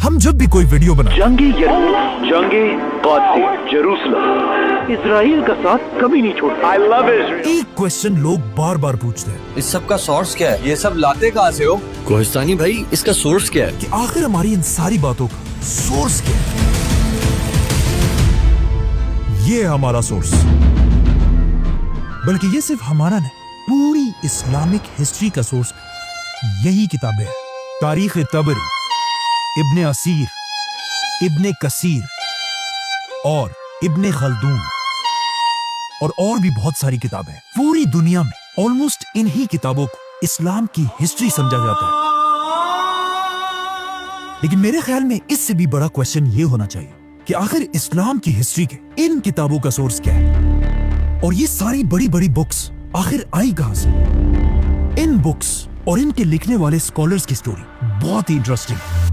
हम जब भी कोई वीडियो बनाते जंगे जेरूसलम इसराइल का साथ कभी नहीं छोड़ता। I love Israel. एक क्वेश्चन लोग बार बार पूछते हैं इस सब का सोर्स क्या है? ये सब लाते कहाँ से हो? कोहिस्तानी भाई, इसका सोर्स क्या है? कि आखिर हमारी इन सारी बातों का सोर्स क्या है। ये है हमारा सोर्स, बल्कि ये सिर्फ हमारा नहीं, पूरी इस्लामिक हिस्ट्री का सोर्स यही किताबें हैं। तारीख तबरी, इब्ने असीर, इब्ने कसीर और इब्ने खल्दून और भी बहुत सारी किताबें। पूरी दुनिया में ऑलमोस्ट इन्हीं किताबों को इस्लाम की हिस्ट्री समझा जाता है। लेकिन मेरे ख्याल में इससे भी बड़ा क्वेश्चन ये होना चाहिए कि आखिर इस्लाम की हिस्ट्री के इन किताबों का सोर्स क्या है, और ये सारी बड़ी बड़ी बुक्स आखिर आई कहां से। इन बुक्स और इनके लिखने वाले स्कॉलर्स की स्टोरी बहुत ही इंटरेस्टिंग है।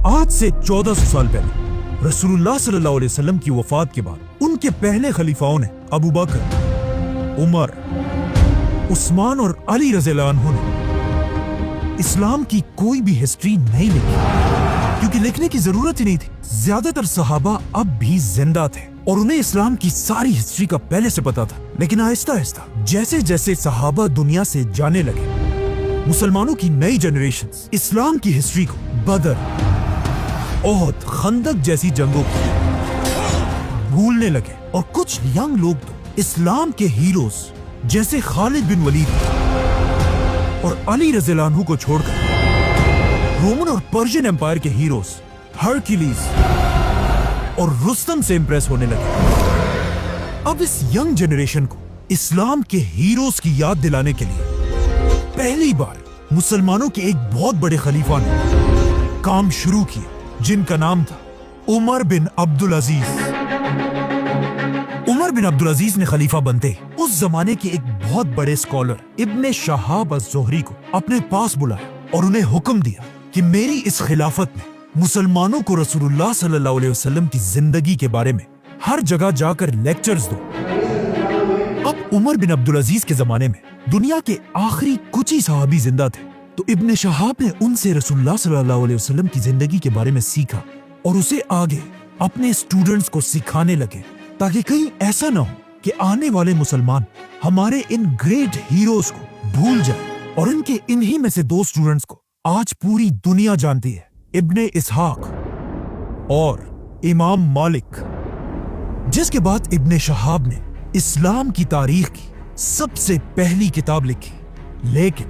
आज से 1400 साल पहले रसूलुल्लाह सल्लल्लाहु अलैहि वसल्लम की वफात के बाद उनके पहले खलीफाओं ने अबू बकर, उमर, उस्मान और अली रज़ियल्लाहु अन्हु ने इस्लाम की कोई भी हिस्ट्री नहीं लिखी, क्योंकि लिखने की जरूरत ही नहीं थी। ज्यादातर सहाबा अब भी जिंदा थे और उन्हें इस्लाम की सारी हिस्ट्री का पहले से पता था। लेकिन आहिस्ता आहिस्ता जैसे जैसे सहाबा दुनिया से जाने लगे, मुसलमानों की नई जनरेशन इस्लाम की हिस्ट्री को बदर, ओहद, खंदक जैसी जंगों को भूलने लगे, और कुछ यंग लोग तो इस्लाम के हीरोज जैसे खालिद बिन वलीद और अली रज़ियल्लाहु अन्हु को छोड़कर रोमन और पर्शियन एम्पायर के हीरोज हरक्यूलिस और रुस्तम से इंप्रेस होने लगे। अब इस यंग जनरेशन को इस्लाम के हीरोज की याद दिलाने के लिए पहली बार मुसलमानों के एक बहुत बड़े खलीफा ने काम शुरू किया, जिनका नाम था उमर बिन अब्दुल अजीज। उमर बिन अब्दुल अजीज ने खलीफा बनते उस जमाने के एक बहुत बड़े स्कॉलर इब्ने शहाब अज़-ज़ुहरी को अपने पास बुलाया और उन्हें हुक्म दिया कि मेरी इस खिलाफत में मुसलमानों को रसूलुल्लाह सल्लल्लाहु अलैहि वसल्लम की जिंदगी के बारे में हर जगह जाकर लेक्चर्स दो। अब उमर बिन अब्दुल अजीज के जमाने में दुनिया के आखिरी कुछ ही सहाबी जिंदा थे, तो इब्ने शहाब ने उनसे रसूलुल्लाह सल्लल्लाहु अलैहि वसल्लम की जिंदगी के बारे में सीखा और उसे आगे अपने स्टूडेंट्स को सिखाने लगे, ताकि कहीं ऐसा ना हो कि आने वाले मुसलमान हमारे इन ग्रेट हीरोज को भूल जाए। और इनके इन्हीं में से दो स्टूडेंट्स को आज पूरी दुनिया जानती है, इब्ने इसहाक और इमाम मालिक। जिसके बाद इब्ने शहाब ने इस्लाम की तारीख की सबसे पहली किताब लिखी। लेकिन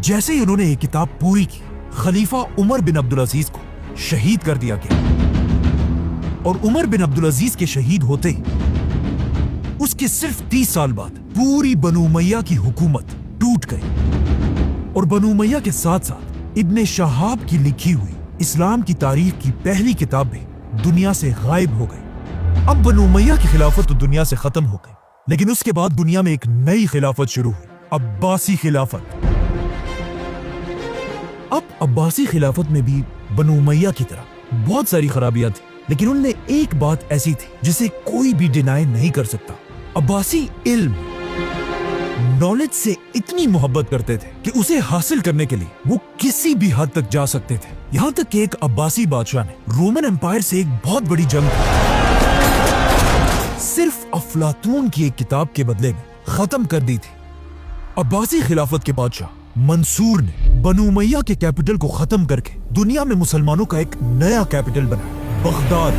जैसे ही उन्होंने ये किताब पूरी की, खलीफा उमर बिन अब्दुल अजीज को शहीद कर दिया गया, और उमर बिन अब्दुल अजीज के शहीद होते ही उसके सिर्फ 30 साल बाद पूरी बनु उमैया की हुकूमत टूट गई, और बनु उमैया के साथ साथ इब्ने शहाब की लिखी हुई इस्लाम की तारीख की पहली किताब भी दुनिया से गायब हो गई। अब बनु उमैया की खिलाफत तो दुनिया से खत्म हो गई, लेकिन उसके बाद दुनिया में एक नई खिलाफत शुरू हुई, अब्बासी खिलाफत। अब अब्बासी खिलाफत में भी बनु उमैया की तरह बहुत सारी खराबियां थी, लेकिन उनमें एक बात ऐसी थी जिसे कोई भी डिनाई नहीं कर सकता। अब्बासी इल्म, नॉलेज से इतनी मोहब्बत करते थे कि उसे हासिल करने के लिए वो किसी भी हद तक जा सकते थे। यहाँ तक कि एक अब्बासी बादशाह ने रोमन एम्पायर से एक बहुत बड़ी जंग सिर्फ अफलातून की एक किताब के बदले में खत्म कर दी थी। अब्बासी खिलाफत के बादशाह मंसूर ने बनु उमैया के कैपिटल को खत्म करके दुनिया में मुसलमानों का एक नया कैपिटल बनाया, बगदाद।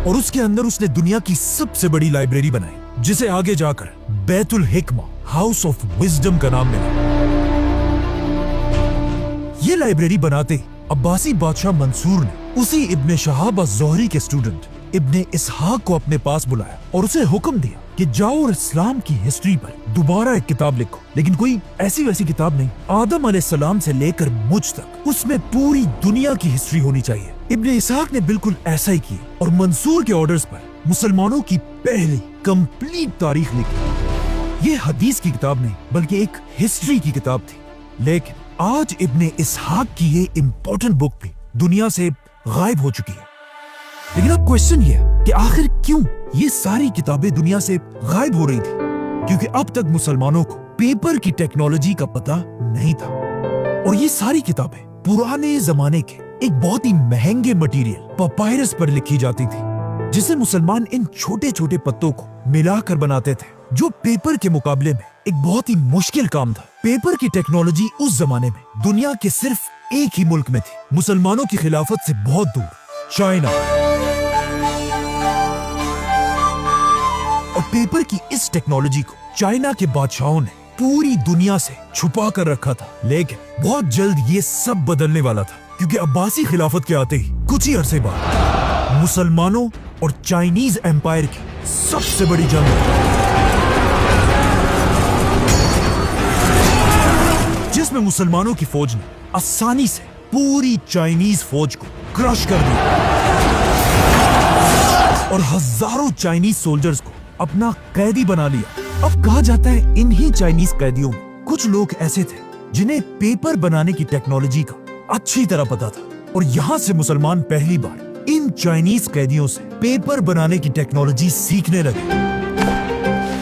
और उसके अंदर उसने दुनिया की सबसे बड़ी लाइब्रेरी बनाई, जिसे आगे जाकर बैतुल हिकमा, हाउस ऑफ विजडम का नाम मिला। ये लाइब्रेरी बनाते ही अब्बासी बादशाह मंसूर ने उसी इब्ने शहाब अज़-ज़ुहरी के स्टूडेंट इब्ने इसहाक को अपने पास बुलाया और उसे हुक्म दिया कि जाओ और इस्लाम की हिस्ट्री पर दोबारा एक किताब लिखो, लेकिन कोई ऐसी वैसी किताब नहीं, आदम अलैहिस्सलाम से लेकर मुझ तक उसमें पूरी दुनिया की हिस्ट्री होनी चाहिए। इब्ने इसहाक ने बिल्कुल ऐसा ही किया और मंसूर के ऑर्डर्स पर मुसलमानों की पहली कंप्लीट तारीख लिखी। ये हदीस की किताब नहीं बल्कि एक हिस्ट्री की किताब थी। लेकिन आज इब्ने इसहाक की ये इंपॉर्टेंट बुक भी दुनिया से गायब हो चुकी है। लेकिन अब क्वेश्चन ये है कि आखिर क्यों ये सारी किताबें दुनिया से गायब हो रही थी? क्योंकि अब तक मुसलमानों को पेपर की टेक्नोलॉजी का पता नहीं था। और ये सारी किताबें पुराने जमाने के एक बहुत ही महंगे मटेरियल पपायरस पर लिखी जाती थी, जिसे मुसलमान इन छोटे छोटे पत्तों को मिलाकर बनाते थे, जो पेपर के मुकाबले में एक बहुत ही मुश्किल काम था। पेपर की टेक्नोलॉजी उस जमाने में दुनिया के सिर्फ एक ही मुल्क में थी, मुसलमानों की खिलाफत से बहुत दूर, चाइना। और पेपर की इस टेक्नोलॉजी को चाइना के बादशाहों ने पूरी दुनिया से छुपा कर रखा था। लेकिन बहुत जल्द ये सब बदलने वाला था, क्योंकि अब्बासी खिलाफत के आते ही कुछ ही अरसे बाद मुसलमानों और चाइनीज एम्पायर की सबसे बड़ी जंग, जिसमें मुसलमानों की फौज ने आसानी से पूरी चाइनीज फौज को क्रश कर दिया और हजारों चाइनीज सोल्जर्स को अपना कैदी बना लिया। अब कहा जाता है इन्हीं चाइनीज कैदियों में कुछ लोग ऐसे थे जिन्हें पेपर बनाने की टेक्नोलॉजी का अच्छी तरह पता था, और यहाँ से मुसलमान पहली बार इन चाइनीज कैदियों से पेपर बनाने की टेक्नोलॉजी सीखने लगे।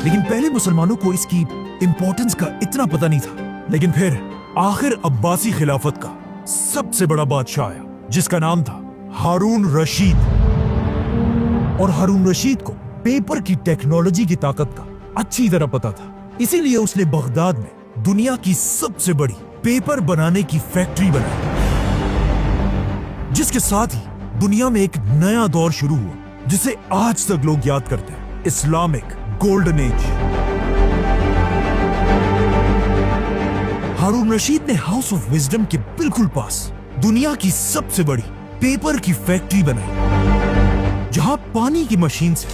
लेकिन पहले मुसलमानों को इसकी इंपॉर्टेंस का इतना पता नहीं था। लेकिन फिर आखिर अब्बासी खिलाफत का सबसे बड़ा बादशाह आया, जिसका नाम था हारून रशीद। और हारून रशीद को पेपर की टेक्नोलॉजी की ताकत का अच्छी तरह पता था, इसीलिए उसने बगदाद में दुनिया की सबसे बड़ी पेपर बनाने की फैक्ट्री बनाई, जिसके साथ ही दुनिया में एक नया दौर शुरू हुआ, जिसे आज तक लोग याद करते हैं, इस्लामिक गोल्डन एज। हारून रशीद ने हाउस ऑफ विजडम के बिल्कुल पास दुनिया की सबसे बड़ी पेपर की फैक्ट्री बनाई, जहां पानी की मशीन से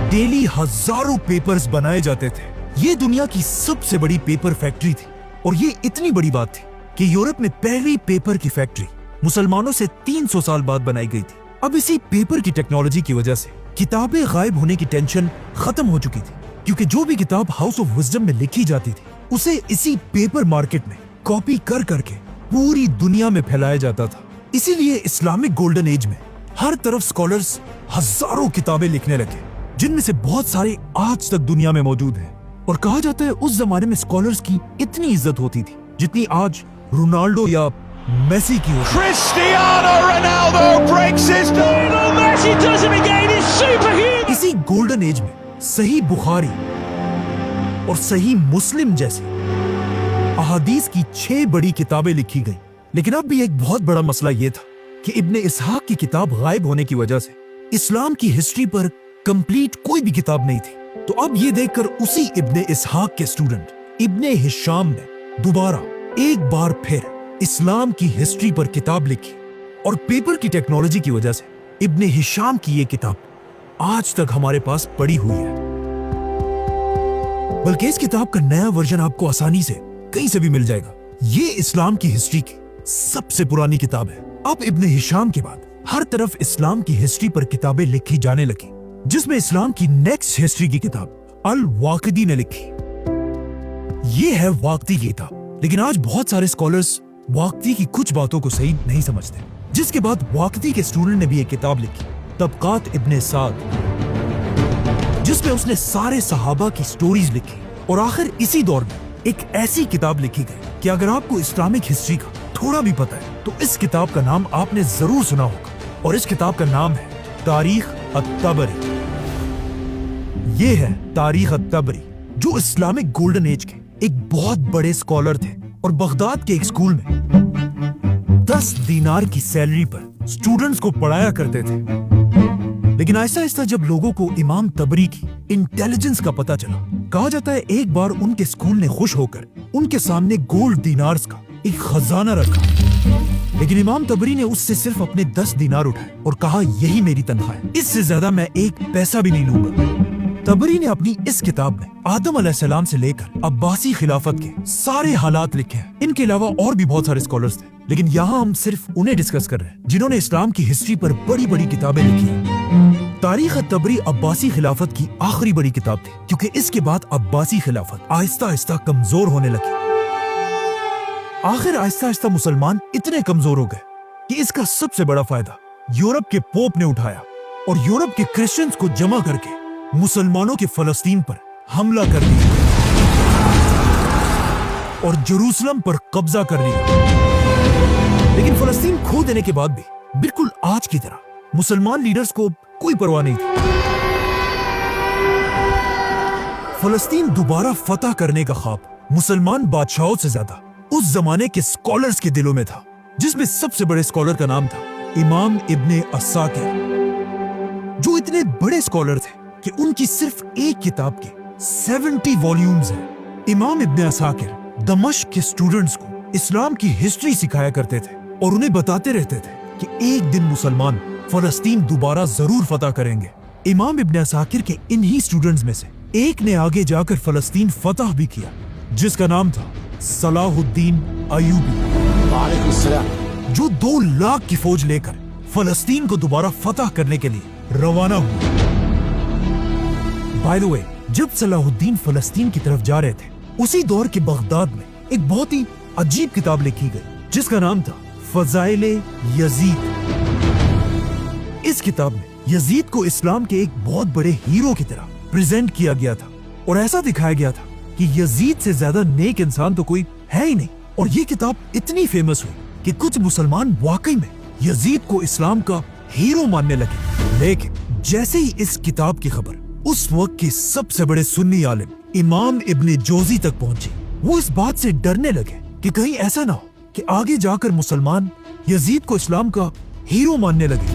डेली हजारों पेपर्स बनाए जाते थे। ये दुनिया की सबसे बड़ी पेपर फैक्ट्री थी, और ये इतनी बड़ी बात थी कि यूरोप में पहली पेपर की फैक्ट्री मुसलमानों से 300 साल बाद बनाई गई थी। अब इसी पेपर की टेक्नोलॉजी की वजह से किताबें गायब होने की टेंशन खत्म हो चुकी थी, क्योंकि जो भी किताब हाउस ऑफ विजडम में लिखी जाती थी उसे इसी पेपर मार्केट में कॉपी कर करके पूरी दुनिया में फैलाया जाता था। इसीलिए इस्लामिक गोल्डन एज में हर तरफ स्कॉलर्स हजारों किताबें लिखने लगे, जिनमें से बहुत सारे आज तक दुनिया में मौजूद हैं। और कहा जाता है उस जमाने में स्कॉलर्स की इतनी इज्जत होती थी जितनी आज रोनाल्डो या मेसी की होती है। Cristiano Ronaldo breaks his Lionel Messi does it again. He's superhuman. इसी गोल्डन एज में सही बुखारी और सही मुस्लिम जैसी अहादीस की 6 बड़ी किताबें लिखी गई। लेकिन अब भी एक बहुत बड़ा मसला यह था कि इब्ने इसहाक की किताब गायब होने की वजह से इस्लाम की हिस्ट्री पर कंप्लीट कोई भी किताब नहीं थी। तो अब ये देखकर उसी इब्ने इसहाक के स्टूडेंट इब्ने हिशाम ने दोबारा एक बार फिर इस्लाम की हिस्ट्री पर किताब लिखी, और पेपर की टेक्नोलॉजी की वजह से इब्ने हिशाम की ये किताब आज तक हमारे पास पड़ी हुई है। बल्कि इस किताब का नया वर्जन आपको आसानी से कहीं से भी मिल जाएगा। ये इस्लाम की हिस्ट्री की सबसे पुरानी किताब है। अब इब्ने हिशाम के बाद हर तरफ इस्लाम की हिस्ट्री पर किताबें लिखी जाने लगी, जिसमें इस्लाम की नेक्स्ट हिस्ट्री की किताब अल वाक़िदी ने लिखी। ये है वाक़िदी की किताब। लेकिन आज बहुत सारे स्कॉलर्स वाक़िदी की कुछ बातों को सही नहीं समझते, जिसके बाद वाक़िदी के स्टूडेंट ने भी एक किताब लिखी, तबक़ात इब्ने साद, जिसमें उसने सारे सहाबा की स्टोरीज लिखी। और आखिर इसी दौर में एक ऐसी किताब लिखी गई कि अगर आपको इस्लामिक हिस्ट्री का थोड़ा भी पता है तो इस किताब का नाम आपने जरूर सुना होगा, और इस किताब का नाम है तारीख अत-तबरी। ये है तारीख अत-तबरी, जो इस्लामिक गोल्डन एज के एक बहुत बड़े स्कॉलर थे, और बगदाद के एक स्कूल में 10 दीनार की सैलरी पर स्टूडेंट्स को पढ़ाया करते थे। लेकिन ऐसा ऐसा जब लोगों को इमाम तबरी की इंटेलिजेंस का पता चला, कहा जाता है एक बार उनके स्कूल ने खुश होकर उनके सामने गोल्ड दीनार्स का एक खजाना रखा। लेकिन इमाम तबरी ने उससे सिर्फ अपने 10 दीनार उठाए और कहा, यही मेरी तनख्वाह है, इससे ज्यादा मैं एक पैसा भी नहीं लूंगा। तबरी ने अपनी इस किताब में आदम अलैहिस्सलाम से लेकर अब्बासी खिलाफत के सारे हालात लिखे हैं। इनके अलावा और भी बहुत सारे स्कॉलर्स थे, लेकिन यहाँ हम सिर्फ उन्हें डिस्कस कर रहे हैं जिन्होंने इस्लाम की हिस्ट्री पर बड़ी बड़ी किताबें लिखी हैं। तारीख अत-तबरी अब्बासी खिलाफत की आखिरी बड़ी किताब थी, क्योंकि इसके बाद अब्बासी खिलाफत आहिस्ता आहिस्ता कमजोर होने लगी। आखिर आहिस्ता आहिस्ता मुसलमान इतने कमजोर हो गए कि इसका सबसे बड़ा फायदा यूरोप के पोप ने उठाया, और यूरोप के क्रिश्चियंस को जमा करके मुसलमानों के फलस्तीन पर हमला कर दिया और जेरूसलम पर कब्जा कर लिया। लेकिन फलस्तीन खो देने के बाद भी बिल्कुल आज की तरह मुसलमान लीडर्स को कोई परवाह नहीं थी। फलस्तीन दोबारा फतह करने का ख्वाब मुसलमान बादशाहों से ज्यादा उस जमाने के स्कॉलर्स के दिलों में था, जिसमें सबसे बड़े स्कॉलर का नाम था इमाम इब्ने अस्साकिर, जो इतने बड़े स्कॉलर थे कि उनकी सिर्फ एक किताब के 70 वॉल्यूम्स हैं। इमाम इब्ने अस्साकिर दमिश्क के स्टूडेंट्स को इस्लाम की हिस्ट्री सिखाया करते थे और उन्हें बताते रहते थे कि एक दिन मुसलमान फलस्तीन दोबारा जरूर फतह करेंगे। इमाम इब्ने अस्साकिर के इन्हीं स्टूडेंट्स में से एक ने आगे जाकर फलस्तीन फतह भी किया, जिसका नाम था सलाहुद्दीन अयूबी, जो 2 लाख की फौज लेकर फलस्तीन को दोबारा फतह करने के लिए रवाना हुआ। बाय द वे, जब सलाहुद्दीन फलस्तीन की तरफ जा रहे थे, उसी दौर के बगदाद में एक बहुत ही अजीब किताब लिखी गई, जिसका नाम था फजाइले यजीद। इस किताब में यजीद को इस्लाम के एक बहुत बड़े हीरो की तरह प्रेजेंट किया गया था और ऐसा दिखाया गया था कि यजीद से ज्यादा नेक इंसान तो कोई है ही नहीं। और ये किताब इतनी फेमस हुई कि कुछ मुसलमान वाकई में यजीद को इस्लाम का हीरो मानने लगे। लेकिन जैसे ही इस किताब की खबर उस वक्त के सबसे बड़े सुन्नी आलिम इमाम इब्ने जोजी तक पहुंची, वो इस बात से डरने लगे कि कहीं ऐसा ना हो कि आगे जाकर मुसलमान यजीद को इस्लाम का हीरो मानने लगे।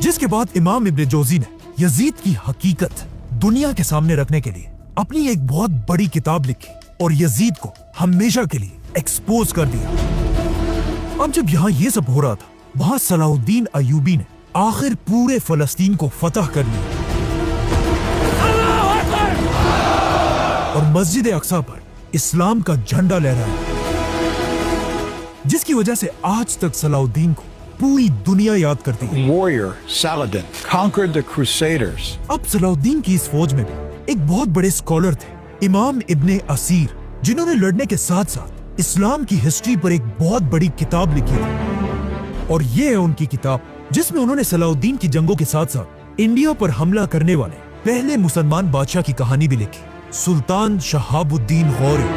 जिसके बाद इमाम इब्ने जोजी ने यजीद की हकीकत दुनिया के सामने रखने के लिए अपनी एक बहुत बड़ी किताब लिखी और यजीद को हमेशा के लिए एक्सपोज कर दिया। अब जब यहाँ ये सब हो रहा था, वहाँ सलाहुद्दीन अयूबी ने आखिर पूरे फलस्तीन को फतह कर लिया और मस्जिद अक्सा पर इस्लाम का झंडा लहराया, जिसकी वजह से आज तक सलाहुद्दीन को पूरी दुनिया याद करती है। Warrior Saladin conquered the Crusaders. अब सलाहुद्दीन की इस फौज में भी एक बहुत बड़े स्कॉलर थे, इमाम इब्ने असीर, जिन्होंने लड़ने के साथ साथ इस्लाम की हिस्ट्री पर एक बहुत बड़ी किताब लिखी थी। और ये है उनकी किताब, जिसमें उन्होंने सलाहुद्दीन की जंगों के साथ साथ इंडिया पर हमला करने वाले पहले मुसलमान बादशाह की कहानी भी लिखी, सुल्तान शहाबुद्दीन गौरी।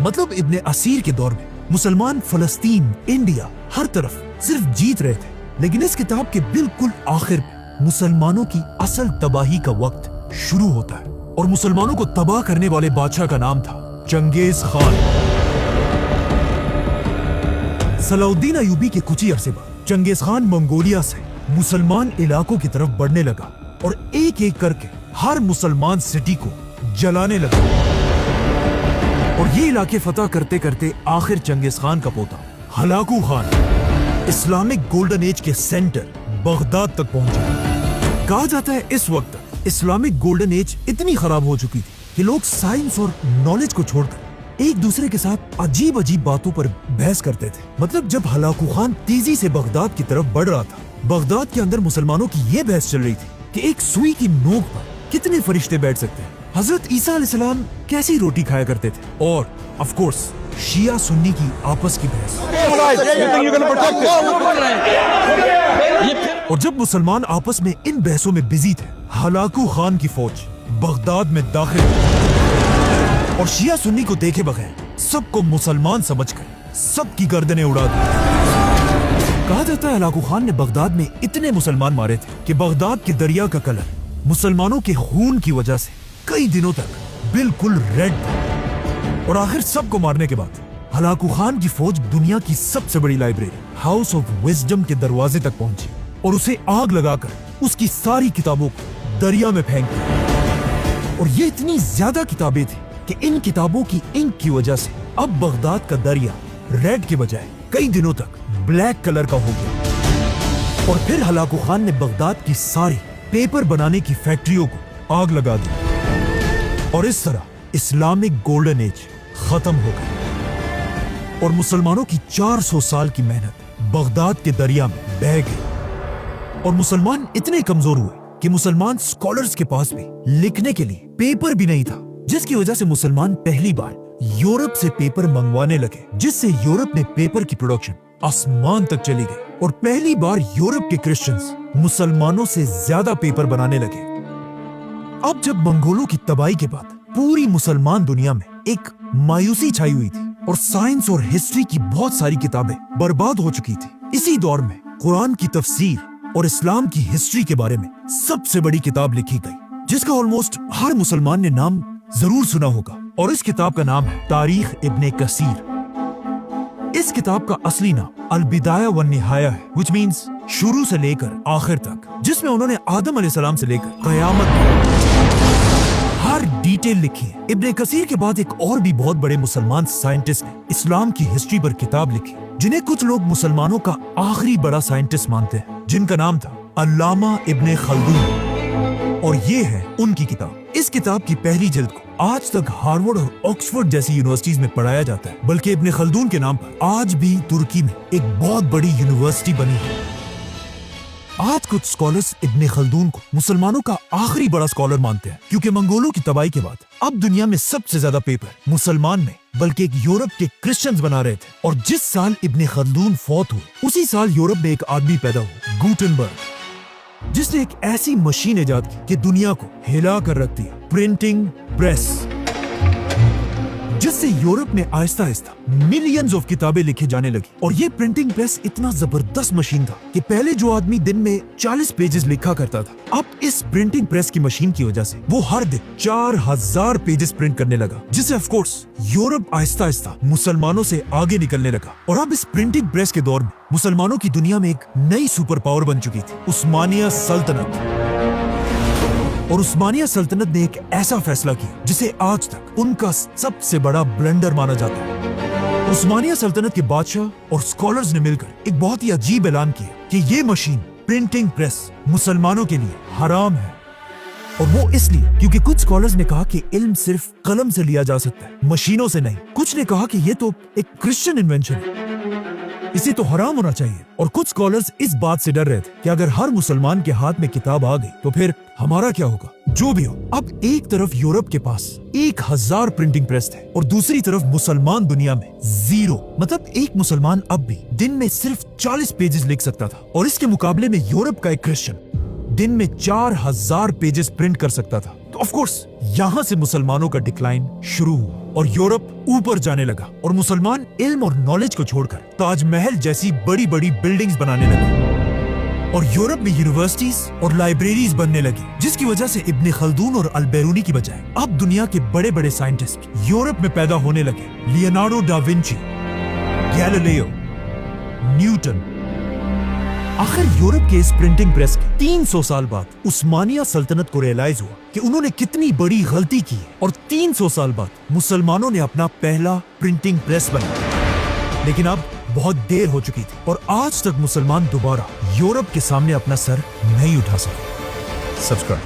मतलब इब्ने असीर के दौर में मुसलमान फलस्तीन, इंडिया, हर तरफ सिर्फ जीत रहे थे। लेकिन इस किताब के बिल्कुल आखिर में मुसलमानों की असल तबाही का वक्त शुरू होता है और मुसलमानों को तबाह करने वाले बादशाह का नाम था चंगेज खान। सलाहुद्दीन अयूबी के कुछ ही अरसे बाद चंगेज खान मंगोलिया से मुसलमान इलाकों की तरफ बढ़ने लगा और एक एक करके हर मुसलमान सिटी को जलाने लगा। और ये इलाके फतह करते करते आखिर चंगेज खान का पोता Hulagu Khan Islamic golden age के सेंटर बगदाद तक पहुंचा। कहा जाता है इस वक्त तक इस्लामिक गोल्डन एज इतनी खराब हो चुकी थी कि लोग साइंस और नॉलेज को छोड़कर एक दूसरे के साथ अजीब अजीब बातों पर बहस करते थे। मतलब जब हलाकू खान तेजी से बगदाद की तरफ बढ़ रहा था, बगदाद के अंदर मुसलमानों की ये बहस चल रही थी कि एक सुई की नोक पर कितने फरिश्ते बैठ सकते हैं। हजरत ईसा अलैहिस्सलाम कैसी रोटी खाया करते थे, और ऑफ कोर्स शिया सुन्नी की आपस की बहस। और जब मुसलमान आपस में इन बहसों में बिजी थे, हलाकू खान की फौज बगदाद में दाखिल हुई और शिया सुन्नी को देखे बगैर सबको मुसलमान समझकर सबकी गर्दनें उड़ा दी। कहा जाता है हलाकू खान ने बगदाद में इतने मुसलमान मारे थे कि बगदाद के दरिया का कलर मुसलमानों के खून की वजह से कई दिनों तक बिल्कुल रेड था। और आखिर सबको मारने के बाद हलाकू खान की फौज दुनिया की सबसे बड़ी लाइब्रेरी हाउस ऑफ विजडम के दरवाजे तक पहुंची और उसे आग लगाकर उसकी सारी किताबों को दरिया में फेंक दिया। और ये इतनी ज्यादा किताबें थी कि इन किताबों की इंक की वजह से अब बगदाद का दरिया रेड के बजाय कई दिनों तक ब्लैक कलर का हो गया। और फिर हलाकू खान ने बगदाद की सारी पेपर बनाने की फैक्ट्रियों को आग लगा दी और इस तरह इस्लामिक गोल्डन एज खत्म हो गई और मुसलमानों की 400 साल की मेहनत बगदाद के दरिया में बह गई। और मुसलमान इतने कमजोर हुए कि मुसलमान स्कॉलर्स के पास भी लिखने के लिए पेपर भी नहीं था, जिसकी वजह से मुसलमान पहली बार यूरोप से पेपर मंगवाने लगे, जिससे यूरोप में पेपर की प्रोडक्शन आसमान तक चली गई और पहली बार यूरोप के क्रिश्चियंस मुसलमानों से ज्यादा पेपर बनाने लगे। अब जब मंगोलों की तबाही के बाद पूरी मुसलमान दुनिया में एक मायूसी छाई हुई थी और साइंस और हिस्ट्री की बहुत सारी किताबें बर्बाद हो चुकी थी, इसी दौर में कुरान की तफसीर और इस्लाम की हिस्ट्री के बारे में सबसे बड़ी किताब लिखी गई, जिसका ऑलमोस्ट हर मुसलमान ने नाम जरूर सुना होगा, और इस किताब का नाम है तारीख इब्ने कसीर। इस किताब का असली नाम अल-बिदाया व निहाया है, which means शुरू से लेकर आखिर तक, जिसमें उन्होंने आदम अलैहिस्सलाम से लेकर कयामत हर डिटेल लिखी है। इब्ने कसीर के बाद एक और भी बहुत बड़े मुसलमान साइंटिस्ट ने इस्लाम की हिस्ट्री पर किताब लिखी, जिन्हें कुछ लोग मुसलमानों का आखिरी बड़ा साइंटिस्ट मानते हैं, जिनका नाम था अल्लामा इब्ने खल्दून, और ये है उनकी किताब। इस किताब की पहली जिल्द को आज तक हार्वर्ड और ऑक्सफोर्ड जैसी यूनिवर्सिटीज में पढ़ाया जाता है, बल्कि इब्ने खल्दून के नाम पर आज भी तुर्की में एक बहुत बड़ी यूनिवर्सिटी बनी है। आज कुछ स्कॉलर्स इब्ने खल्दून को मुसलमानों का आखिरी बड़ा स्कॉलर मानते हैं, क्योंकि मंगोलों की तबाही के बाद अब दुनिया में सबसे ज्यादा पेपर मुसलमान में बल्कि एक यूरोप के क्रिश्चियंस बना रहे थे। और जिस साल इब्ने खल्दून फौत हुए, उसी साल यूरोप में एक आदमी पैदा हुआ, गुटेनबर्ग, जिसने एक ऐसी मशीन इजाद की कि दुनिया को हिला कर रख दिया, प्रिंटिंग प्रेस, जिससे यूरोप में आहिस्ता आहिस्ता मिलियंस ऑफ किताबें लिखे जाने लगी। और ये प्रिंटिंग प्रेस इतना जबरदस्त मशीन था कि पहले जो आदमी दिन में 40 पेजेस लिखा करता था, अब इस प्रिंटिंग प्रेस की मशीन की वजह से वो हर दिन 4000 पेजेस प्रिंट करने लगा, जिससे of course Europe Aahista Aahista मुसलमानों से आगे निकलने लगा। और अब इस प्रिंटिंग प्रेस के दौर में मुसलमानों की दुनिया में एक नई सुपर पावर बन चुकी थी, उस्मानिया सल्तनत। और उस्मानिया सल्तनत ने एक ऐसा फैसला किया जिसे आज तक उनका सबसे बड़ा ब्लंडर माना जाता है। उस्मानिया सल्तनत के बादशाह और स्कॉलर्स ने मिलकर एक बहुत ही अजीब ऐलान किया कि ये मशीन प्रिंटिंग प्रेस मुसलमानों के लिए हराम है। और वो इसलिए क्योंकि कुछ स्कॉलर्स ने कहा कि इल्म सिर्फ कलम से लिया जा सकता है, मशीनों से नहीं। कुछ ने कहा कि ये तो एक क्रिश्चियन इन्वेंशन है, इसे तो हराम होना चाहिए। और कुछ स्कॉलर्स इस बात से डर रहे थे कि अगर हर मुसलमान के हाथ में किताब आ गई तो फिर हमारा क्या होगा। जो भी हो, अब एक तरफ यूरोप के पास 1000 प्रिंटिंग प्रेस थे और दूसरी तरफ मुसलमान दुनिया में 0, मतलब एक मुसलमान अब भी दिन में सिर्फ 40 पेजेस लिख सकता था। और इसके मुकाबले में यूरोप का एक क्रिश्चियन दिन में 4000 पेजेस प्रिंट कर सकता था। तो ऑफ कोर्स यहाँ से मुसलमानों का डिक्लाइन शुरू हुआ और यूरोप ऊपर जाने लगा और मुसलमान इल्म और नॉलेज को छोड़कर ताजमहल जैसी बड़ी बड़ी बिल्डिंग्स बनाने लगे और यूरोप में यूनिवर्सिटीज और लाइब्रेरीज बनने लगी, जिसकी वजह से इब्ने खल्दून और अल-बेरूनी की बजाय अब दुनिया के बड़े बड़े साइंटिस्ट यूरोप में पैदा होने लगे। Leonardo da Vinci, Galileo, Newton. आखिर यूरोप के इस प्रिंटिंग प्रेस के 300 साल बाद उस्मानिया सल्तनत को रियलाइज हुआ कि उन्होंने कितनी बड़ी गलती की है और 300 साल बाद मुसलमानों ने अपना पहला प्रिंटिंग प्रेस बनाया। लेकिन अब बहुत देर हो चुकी थी और आज तक मुसलमान दोबारा यूरोप के सामने अपना सर नहीं उठा सके। सब्सक्राइब।